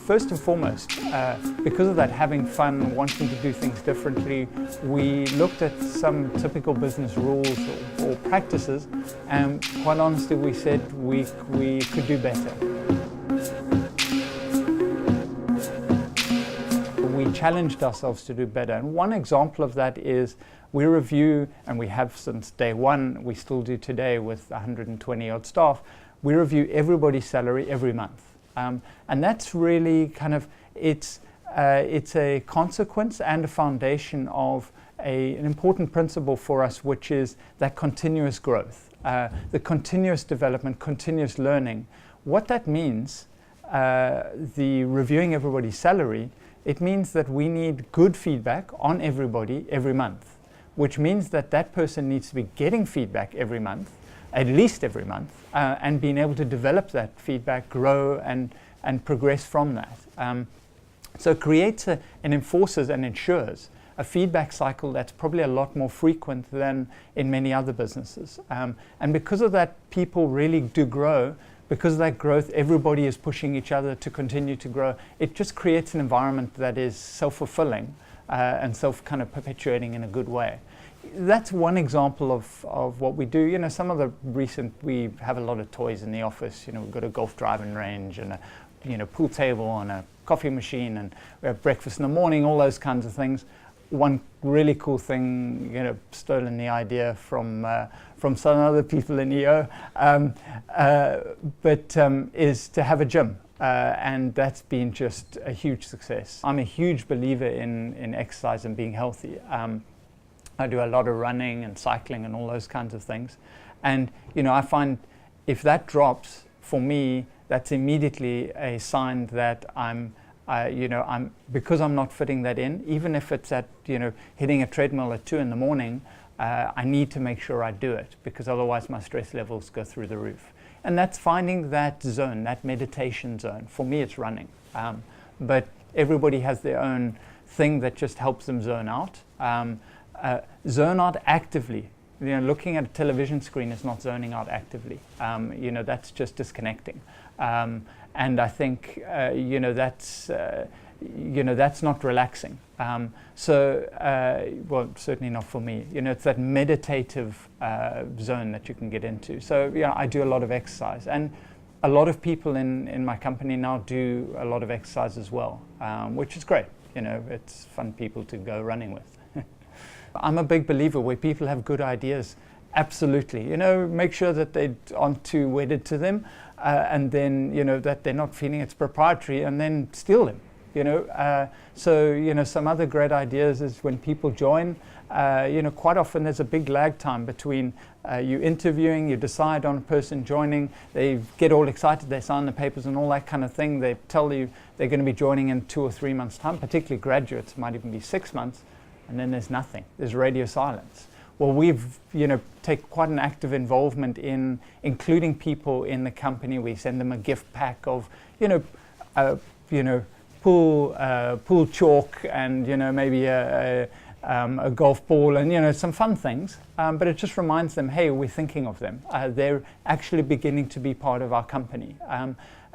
first and foremost, because of that, having fun, wanting to do things differently, we looked at some typical business rules or practices, and quite honestly, we said we could do better. We challenged ourselves to do better, and one example of that is we review, and we have since day one, we still do today with 120 odd staff, we review everybody's salary every month. And that's really kind of, it's a consequence and a foundation of an important principle for us, which is that continuous growth, the continuous development, continuous learning. What that means, the reviewing everybody's salary, it means that we need good feedback on everybody every month, which means that that person needs to be getting feedback every month, at least every month, and being able to develop that feedback, grow and progress from that. So it creates and enforces and ensures a feedback cycle that's probably a lot more frequent than in many other businesses. And because of that, people really do grow. Because of that growth, everybody is pushing each other to continue to grow. It just creates an environment that is self-fulfilling and kind of perpetuating in a good way. That's one example of what we do. You know, some of the recent, we have a lot of toys in the office. You know, we've got a golf driving range and a pool table and a coffee machine, and we have breakfast in the morning, all those kinds of things. One really cool thing, you know, stolen the idea from some other people in EO, is to have a gym. And that's been just a huge success. I'm a huge believer in exercise and being healthy. I do a lot of running and cycling and all those kinds of things. And, you know, I find if that drops, for me, that's immediately a sign that because I'm not fitting that in, even if it's at, you know, hitting a treadmill at 2 in the morning, I need to make sure I do it, because otherwise my stress levels go through the roof. And that's finding that zone, that meditation zone. For me, it's running. But everybody has their own thing that just helps them zone out. Zone out actively. You know, looking at a television screen is not zoning out actively. You know, that's just disconnecting. And I think, that's not relaxing. Well, certainly not for me. You know, it's that meditative zone that you can get into. So, yeah, I do a lot of exercise. And a lot of people in my company now do a lot of exercise as well, which is great. You know, it's fun people to go running with. I'm a big believer where people have good ideas. Absolutely. You know, make sure that they aren't too wedded to them, and then, you know, that they're not feeling it's proprietary, and then steal them. You know, so, you know, some other great ideas is when people join, you know, quite often there's a big lag time between you interviewing, you decide on a person joining, they get all excited, they sign the papers and all that kind of thing. They tell you they're going to be joining in 2 or 3 months' time, particularly graduates, might even be 6 months, and then there's nothing. There's radio silence. Well, we've, you know, take quite an active involvement in including people in the company. We send them a gift pack of, pool chalk and, you know, maybe a golf ball and, you know, some fun things. But it just reminds them, hey, we're thinking of them. They're actually beginning to be part of our company.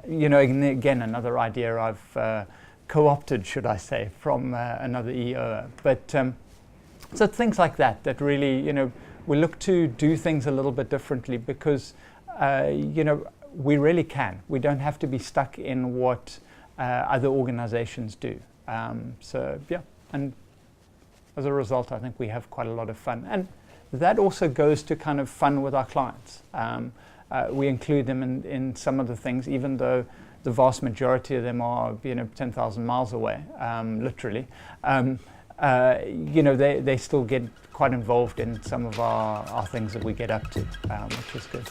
You know, again, another idea I've co-opted, should I say, from another EO. But so things like that really, you know, we look to do things a little bit differently because, you know, we really can. We don't have to be stuck in what other organizations do. So, yeah, and as a result, I think we have quite a lot of fun. And that also goes to kind of fun with our clients. We include them in some of the things, even though the vast majority of them are, you know, 10,000 miles away, literally. You know, they still get quite involved in some of our things that we get up to, which is good.